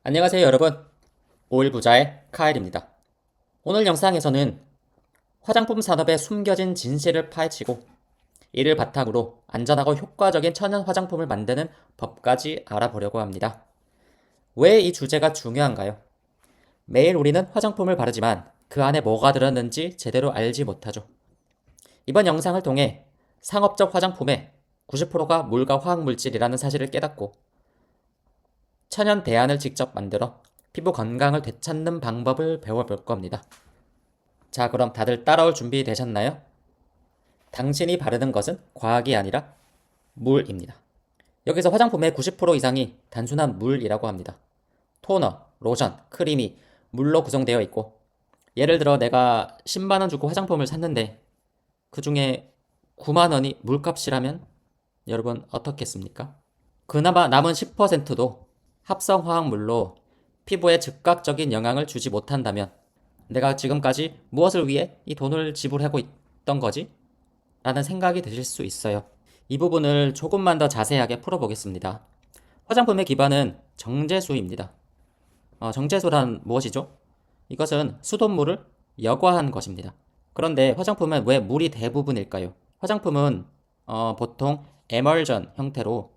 안녕하세요 여러분, 오일부자의 카일입니다. 오늘 영상에서는 화장품 산업의 숨겨진 진실을 파헤치고 이를 바탕으로 안전하고 효과적인 천연 화장품을 만드는 법까지 알아보려고 합니다. 왜 이 주제가 중요한가요? 매일 우리는 화장품을 바르지만 그 안에 뭐가 들었는지 제대로 알지 못하죠. 이번 영상을 통해 상업적 화장품의 90%가 물과 화학물질이라는 사실을 깨닫고 천연 대안을 직접 만들어 피부 건강을 되찾는 방법을 배워볼 겁니다. 자, 그럼 다들 따라올 준비 되셨나요? 당신이 바르는 것은 과학이 아니라 물입니다. 여기서 화장품의 90% 이상이 단순한 물이라고 합니다. 토너, 로션, 크림이 물로 구성되어 있고, 예를 들어 내가 10만원 주고 화장품을 샀는데 그 중에 9만원이 물값이라면 여러분 어떻겠습니까? 그나마 남은 10%도 합성화학물로 피부에 즉각적인 영향을 주지 못한다면 내가 지금까지 무엇을 위해 이 돈을 지불하고 있던 거지? 라는 생각이 드실 수 있어요. 이 부분을 조금만 더 자세하게 풀어보겠습니다. 화장품의 기반은 정제수입니다. 정제수란 무엇이죠? 이것은 수돗물을 여과한 것입니다. 그런데 화장품은 왜 물이 대부분일까요? 화장품은 보통 에멀전 형태로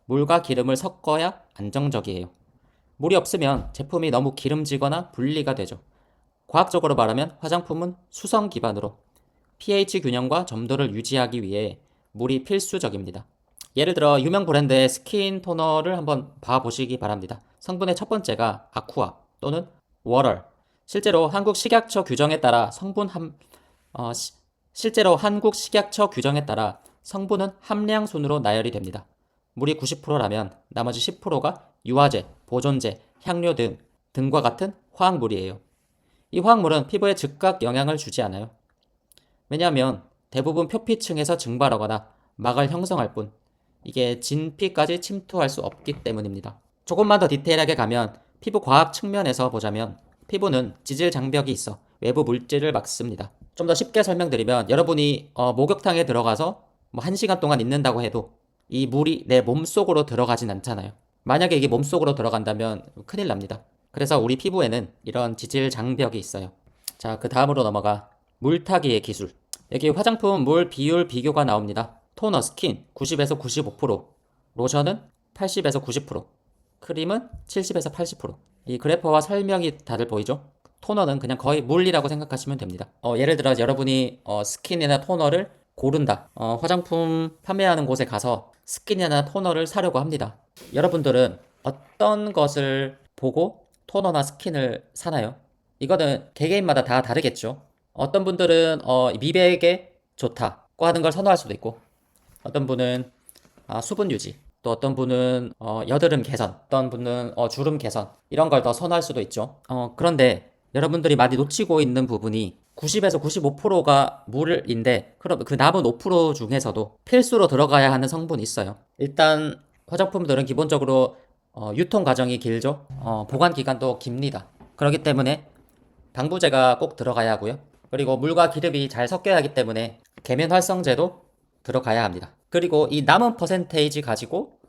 물과 기름을 섞어야 안정적이에요. 물이 없으면 제품이 너무 기름지거나 분리가 되죠. 과학적으로 말하면 화장품은 수성 기반으로 pH 균형과 점도를 유지하기 위해 물이 필수적입니다. 예를 들어 유명 브랜드의 스킨 토너를 한번 봐보시기 바랍니다. 성분의 첫 번째가 아쿠아 또는 워터. 실제로 한국 식약처 규정에 따라 한국 식약처 규정에 따라 성분은 함량 순으로 나열이 됩니다. 물이 90%라면 나머지 10%가 유화제, 보존제, 향료 등과 같은 화학물이에요. 이 화학물은 피부에 즉각 영향을 주지 않아요. 왜냐하면 대부분 표피층에서 증발하거나 막을 형성할 뿐 이게 진피까지 침투할 수 없기 때문입니다. 조금만 더 디테일하게 가면 피부 과학 측면에서 보자면 피부는 지질 장벽이 있어 외부 물질을 막습니다. 좀 더 쉽게 설명드리면 여러분이 목욕탕에 들어가서 뭐 1시간 동안 있는다고 해도 이 물이 내 몸속으로 들어가진 않잖아요. 만약에 이게 몸속으로 들어간다면 큰일 납니다. 그래서 우리 피부에는 이런 지질 장벽이 있어요. 자, 그 다음으로 넘어가 물타기의 기술. 여기 화장품 물 비율 비교가 나옵니다. 토너 스킨 90에서 95%, 로션은 80에서 90%, 크림은 70에서 80%. 이 그래퍼와 설명이 다들 보이죠? 토너는 그냥 거의 물이라고 생각하시면 됩니다. 예를 들어 여러분이 스킨이나 토너를 고른다. 화장품 판매하는 곳에 가서 스킨이나 토너를 사려고 합니다. 여러분들은 어떤 것을 보고 토너나 스킨을 사나요? 이거는 개개인마다 다 다르겠죠. 어떤 분들은 미백에 좋다고 하는 걸 선호할 수도 있고, 어떤 분은 수분 유지, 또 어떤 분은 여드름 개선, 어떤 분은 주름 개선 이런 걸 더 선호할 수도 있죠. 그런데 여러분들이 많이 놓치고 있는 부분이 90에서 95%가 물인데 그럼 그 남은 5% 중에서도 필수로 들어가야 하는 성분이 있어요. 일단 화장품들은 기본적으로 유통 과정이 길죠. 보관 기간도 깁니다. 그렇기 때문에 방부제가 꼭 들어가야 하고요. 그리고 물과 기름이 잘 섞여야 하기 때문에 계면 활성제도 들어가야 합니다. 그리고 이 남은 퍼센테이지 가지고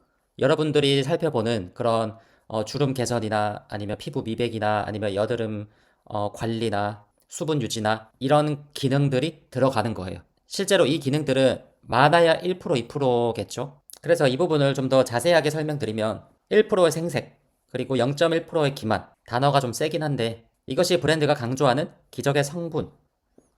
여러분들이 살펴보는 그런 주름 개선이나 아니면 피부 미백이나 아니면 여드름 관리나 수분 유지나 이런 기능들이 들어가는 거예요. 실제로 이 기능들은 많아야 1% 2%겠죠. 그래서 이 부분을 좀 더 자세하게 설명드리면 1%의 생색 그리고 0.1%의 기만, 단어가 좀 세긴 한데 이것이 브랜드가 강조하는 기적의 성분,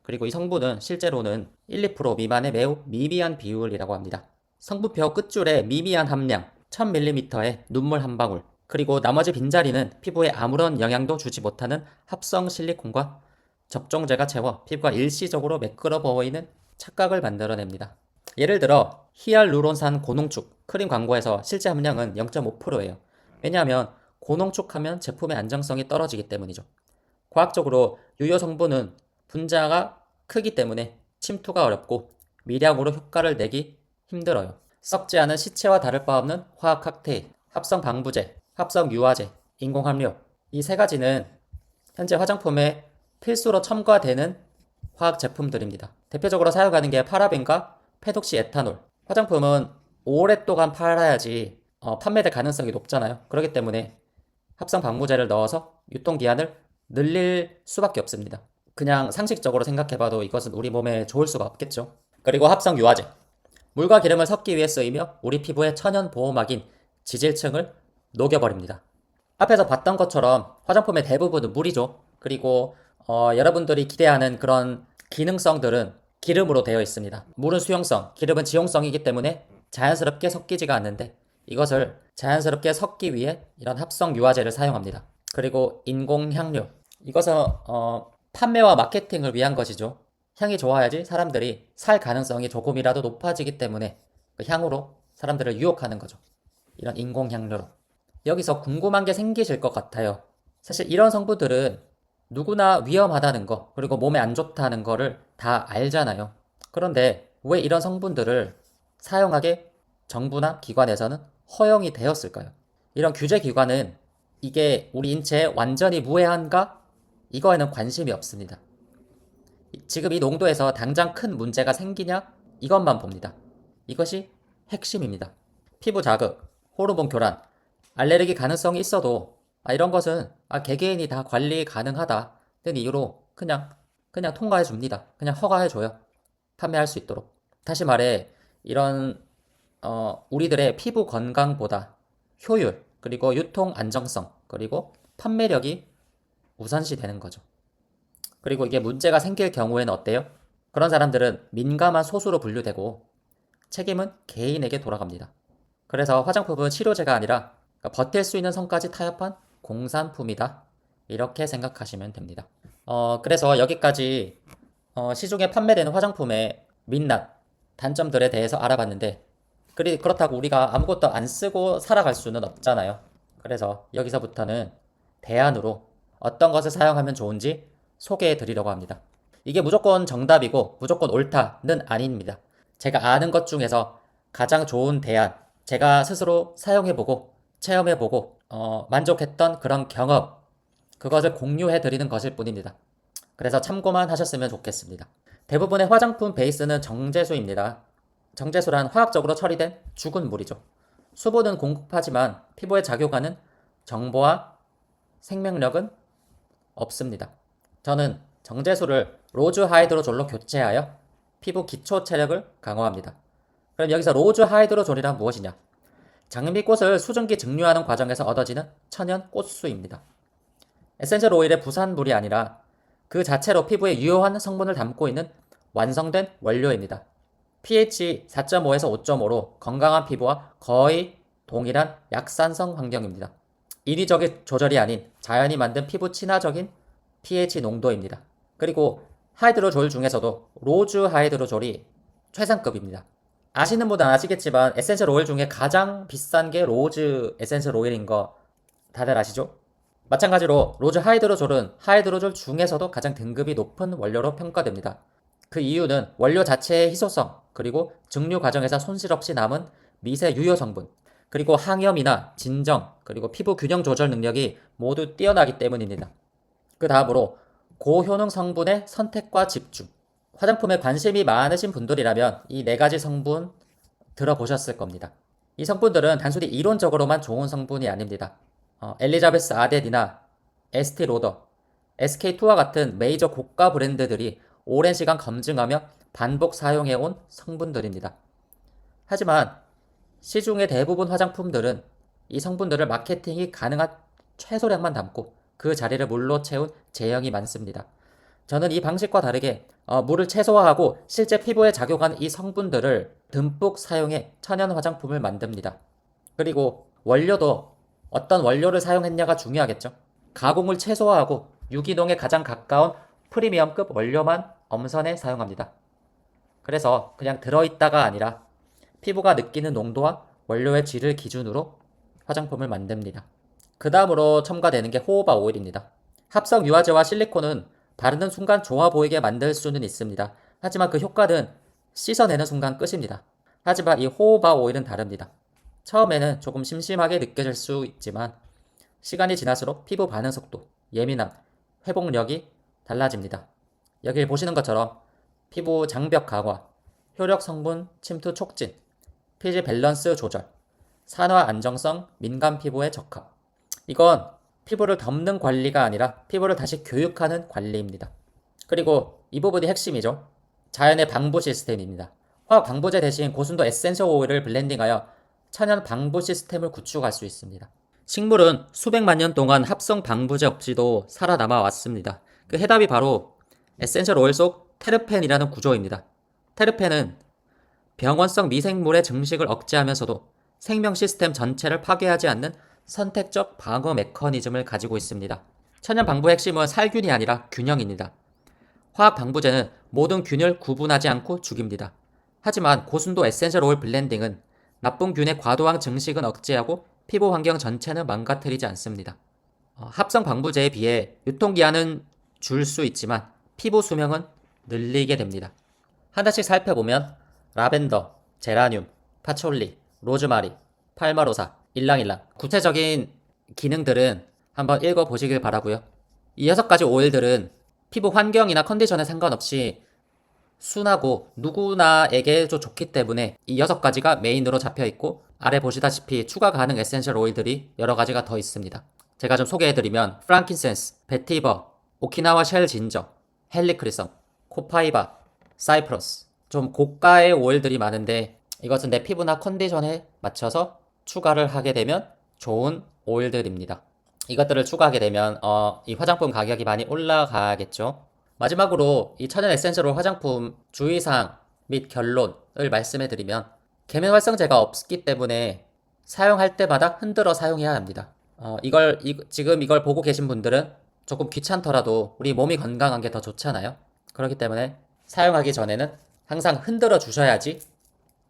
그리고 이 성분은 실제로는 1, 2% 미만의 매우 미비한 비율이라고 합니다. 성분표 끝줄에 미미한 함량 1000ml의 눈물 한 방울, 그리고 나머지 빈자리는 피부에 아무런 영향도 주지 못하는 합성 실리콘과 접종제가 채워 피부가 일시적으로 매끄러 보이는 착각을 만들어냅니다. 예를 들어 히알루론산 고농축 크림 광고에서 실제 함량은 0.5%예요. 왜냐하면 고농축하면 제품의 안정성이 떨어지기 때문이죠. 과학적으로 유효 성분은 분자가 크기 때문에 침투가 어렵고 미량으로 효과를 내기 힘들어요. 썩지 않은 시체와 다를 바 없는 화학 칵테일, 합성 방부제, 합성 유화제, 인공함료. 이 세 가지는 현재 화장품에 필수로 첨가되는 화학 제품들입니다. 대표적으로 사용하는 게 파라벤과 페독시 에탄올. 화장품은 오랫동안 팔아야지 판매될 가능성이 높잖아요. 그렇기 때문에 합성 방부제를 넣어서 유통기한을 늘릴 수밖에 없습니다. 그냥 상식적으로 생각해봐도 이것은 우리 몸에 좋을 수가 없겠죠. 그리고 합성 유화제. 물과 기름을 섞기 위해 쓰이며 우리 피부의 천연 보호막인 지질층을 녹여버립니다. 앞에서 봤던 것처럼 화장품의 대부분은 물이죠. 그리고 여러분들이 기대하는 그런 기능성들은 기름으로 되어 있습니다. 물은 수용성, 기름은 지용성이기 때문에 자연스럽게 섞이지가 않는데 이것을 자연스럽게 섞기 위해 이런 합성 유화제를 사용합니다. 그리고 인공 향료. 이것은 판매와 마케팅을 위한 것이죠. 향이 좋아야지 사람들이 살 가능성이 조금이라도 높아지기 때문에 그 향으로 사람들을 유혹하는 거죠. 이런 인공 향료로. 여기서 궁금한 게 생기실 것 같아요. 사실 이런 성분들은 누구나 위험하다는 거, 그리고 몸에 안 좋다는 거를 다 알잖아요. 그런데 왜 이런 성분들을 사용하게 정부나 기관에서는 허용이 되었을까요? 이런 규제 기관은 이게 우리 인체에 완전히 무해한가? 이거에는 관심이 없습니다. 지금 이 농도에서 당장 큰 문제가 생기냐? 이것만 봅니다. 이것이 핵심입니다. 피부 자극, 호르몬 교란, 알레르기 가능성이 있어도 이런 것은 개개인이 다 관리 가능하다는 이유로 그냥 통과해 줍니다. 그냥 허가해 줘요. 판매할 수 있도록. 다시 말해 이런 우리들의 피부 건강보다 효율, 그리고 유통 안정성, 그리고 판매력이 우선시 되는 거죠. 그리고 이게 문제가 생길 경우에는 어때요? 그런 사람들은 민감한 소수로 분류되고 책임은 개인에게 돌아갑니다. 그래서 화장품은 치료제가 아니라 버틸 수 있는 선까지 타협한 공산품이다. 이렇게 생각하시면 됩니다. 그래서 여기까지 시중에 판매되는 화장품의 민낯, 단점들에 대해서 알아봤는데 그렇다고 우리가 아무것도 안 쓰고 살아갈 수는 없잖아요. 그래서 여기서부터는 대안으로 어떤 것을 사용하면 좋은지 소개해 드리려고 합니다. 이게 무조건 정답이고 무조건 옳다는 아닙니다. 제가 아는 것 중에서 가장 좋은 대안, 제가 스스로 사용해보고 체험해보고 만족했던 그런 경험, 그것을 공유해 드리는 것일 뿐입니다. 그래서 참고만 하셨으면 좋겠습니다. 대부분의 화장품 베이스는 정제수입니다. 정제수란 화학적으로 처리된 죽은 물이죠. 수분은 공급하지만 피부에 작용하는 정보와 생명력은 없습니다. 저는 정제수를 로즈 하이드로졸로 교체하여 피부 기초 체력을 강화합니다. 그럼 여기서 로즈 하이드로졸이란 무엇이냐? 장미꽃을 수증기 증류하는 과정에서 얻어지는 천연 꽃수입니다. 에센셜 오일의 부산물이 아니라 그 자체로 피부에 유효한 성분을 담고 있는 완성된 원료입니다. pH 4.5에서 5.5로 건강한 피부와 거의 동일한 약산성 환경입니다. 인위적인 조절이 아닌 자연이 만든 피부 친화적인 pH 농도입니다. 그리고 하이드로졸 중에서도 로즈 하이드로졸이 최상급입니다. 아시는 분은 아시겠지만 에센셜 오일 중에 가장 비싼 게 로즈 에센셜 오일인 거 다들 아시죠? 마찬가지로 로즈 하이드로졸은 하이드로졸 중에서도 가장 등급이 높은 원료로 평가됩니다. 그 이유는 원료 자체의 희소성, 그리고 증류 과정에서 손실 없이 남은 미세 유효 성분, 그리고 항염이나 진정, 그리고 피부 균형 조절 능력이 모두 뛰어나기 때문입니다. 그 다음으로 고효능 성분의 선택과 집중. 화장품에 관심이 많으신 분들이라면 이 네 가지 성분 들어보셨을 겁니다. 이 성분들은 단순히 이론적으로만 좋은 성분이 아닙니다. 엘리자베스 아덴이나 에스티 로더, SK2와 같은 메이저 고가 브랜드들이 오랜 시간 검증하며 반복 사용해온 성분들입니다. 하지만 시중의 대부분 화장품들은 이 성분들을 마케팅이 가능한 최소량만 담고 그 자리를 물로 채운 제형이 많습니다. 저는 이 방식과 다르게 물을 최소화하고 실제 피부에 작용하는 이 성분들을 듬뿍 사용해 천연 화장품을 만듭니다. 그리고 원료도 어떤 원료를 사용했냐가 중요하겠죠. 가공을 최소화하고 유기농에 가장 가까운 프리미엄급 원료만 엄선해 사용합니다. 그래서 그냥 들어있다가 아니라 피부가 느끼는 농도와 원료의 질을 기준으로 화장품을 만듭니다. 그 다음으로 첨가되는 게 호호바 오일입니다. 합성 유화제와 실리콘은 바르는 순간 좋아 보이게 만들 수는 있습니다. 하지만 그 효과는 씻어내는 순간 끝입니다. 하지만 이 호호바 오일은 다릅니다. 처음에는 조금 심심하게 느껴질 수 있지만 시간이 지날수록 피부 반응 속도, 예민함, 회복력이 달라집니다. 여기 보시는 것처럼 피부 장벽 강화, 효력 성분 침투 촉진, pH 밸런스 조절, 산화 안정성, 민감 피부에 적합. 이건 피부를 덮는 관리가 아니라 피부를 다시 교육하는 관리입니다. 그리고 이 부분이 핵심이죠. 자연의 방부 시스템입니다. 화학 방부제 대신 고순도 에센셜 오일을 블렌딩하여 천연 방부 시스템을 구축할 수 있습니다. 식물은 수백만 년 동안 합성 방부제 없이도 살아남아 왔습니다. 그 해답이 바로 에센셜 오일 속 테르펜이라는 구조입니다. 테르펜은 병원성 미생물의 증식을 억제하면서도 생명 시스템 전체를 파괴하지 않는 선택적 방어 메커니즘을 가지고 있습니다. 천연 방부의 핵심은 살균이 아니라 균형입니다. 화학 방부제는 모든 균을 구분하지 않고 죽입니다. 하지만 고순도 에센셜 오일 블렌딩은 나쁜 균의 과도한 증식은 억제하고 피부 환경 전체는 망가뜨리지 않습니다. 합성 방부제에 비해 유통기한은 줄 수 있지만 피부 수명은 늘리게 됩니다. 하나씩 살펴보면 라벤더, 제라늄, 파촐리, 로즈마리, 팔마로사, 일랑일랑 구체적인 기능들은 한번 읽어보시길 바라고요. 이 6가지 오일들은 피부 환경이나 컨디션에 상관없이 순하고 누구나에게 좋기 때문에 이 6가지가 메인으로 잡혀있고 아래 보시다시피 추가 가능 에센셜 오일들이 여러 가지가 더 있습니다. 제가 좀 소개해드리면 프랑킨센스, 베티버, 오키나와 쉘 진저, 헬리크리성, 코파이바, 사이프러스 좀 고가의 오일들이 많은데 이것은 내 피부나 컨디션에 맞춰서 추가를 하게 되면 좋은 오일들입니다. 이것들을 추가하게 되면 이 화장품 가격이 많이 올라가겠죠. 마지막으로 이 천연 에센셜 오일 화장품 주의사항 및 결론을 말씀해드리면 계면 활성제가 없기 때문에 사용할 때마다 흔들어 사용해야 합니다. 지금 이걸 보고 계신 분들은 조금 귀찮더라도 우리 몸이 건강한 게 더 좋잖아요. 그렇기 때문에 사용하기 전에는 항상 흔들어 주셔야지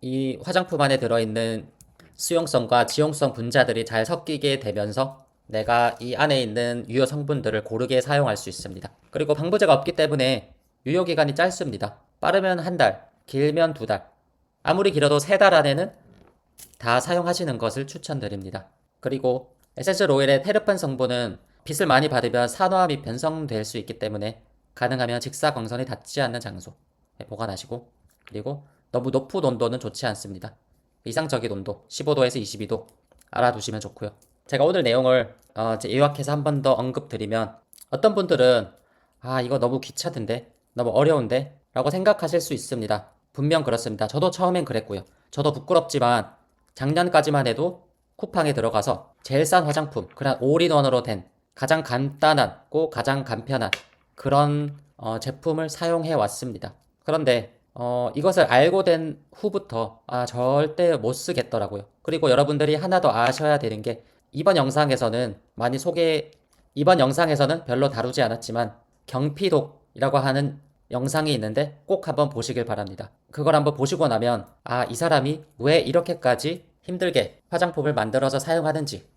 이 화장품 안에 들어있는 수용성과 지용성 분자들이 잘 섞이게 되면서 내가 이 안에 있는 유효 성분들을 고르게 사용할 수 있습니다. 그리고 방부제가 없기 때문에 유효기간이 짧습니다. 빠르면 한 달, 길면 2달, 아무리 길어도 3달 안에는 다 사용하시는 것을 추천드립니다. 그리고 에센셜 오일의 테르펜 성분은 빛을 많이 받으면 산화 및 변성될 수 있기 때문에 가능하면 직사광선이 닿지 않는 장소에 보관하시고, 그리고 너무 높은 온도는 좋지 않습니다. 이상적인 온도 15도에서 22도 알아두시면 좋고요. 제가 오늘 내용을 요약해서 한 번 더 언급드리면 어떤 분들은 이거 너무 귀찮은데 너무 어려운데 라고 생각하실 수 있습니다. 분명 그렇습니다. 저도 처음엔 그랬고요. 저도 부끄럽지만 작년까지만 해도 쿠팡에 들어가서 제일 싼 화장품 그냥 올인원으로 된 가장 간단하고 가장 간편한 그런 제품을 사용해 왔습니다. 그런데 이것을 알고 된 후부터 절대 못 쓰겠더라고요. 그리고 여러분들이 하나 더 아셔야 되는 게 이번 영상에서는 별로 다루지 않았지만 경피독이라고 하는 영상이 있는데 꼭 한번 보시길 바랍니다. 그걸 한번 보시고 나면 이 사람이 왜 이렇게까지 힘들게 화장품을 만들어서 사용하는지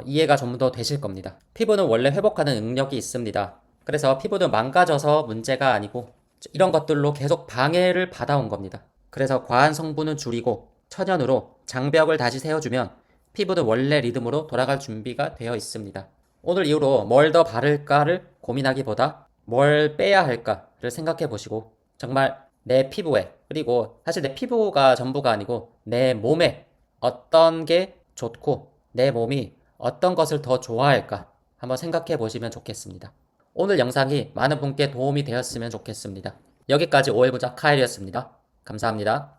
이해가 좀 더 되실 겁니다. 피부는 원래 회복하는 능력이 있습니다. 그래서 피부는 망가져서 문제가 아니고 이런 것들로 계속 방해를 받아온 겁니다. 그래서 과한 성분은 줄이고 천연으로 장벽을 다시 세워주면 피부는 원래 리듬으로 돌아갈 준비가 되어 있습니다. 오늘 이후로 뭘 더 바를까를 고민하기보다 뭘 빼야 할까를 생각해 보시고 정말 내 피부에, 그리고 사실 내 피부가 전부가 아니고 내 몸에 어떤 게 좋고 내 몸이 어떤 것을 더 좋아할까 한번 생각해 보시면 좋겠습니다. 오늘 영상이 많은 분께 도움이 되었으면 좋겠습니다. 여기까지 오해부자 카일이었습니다. 감사합니다.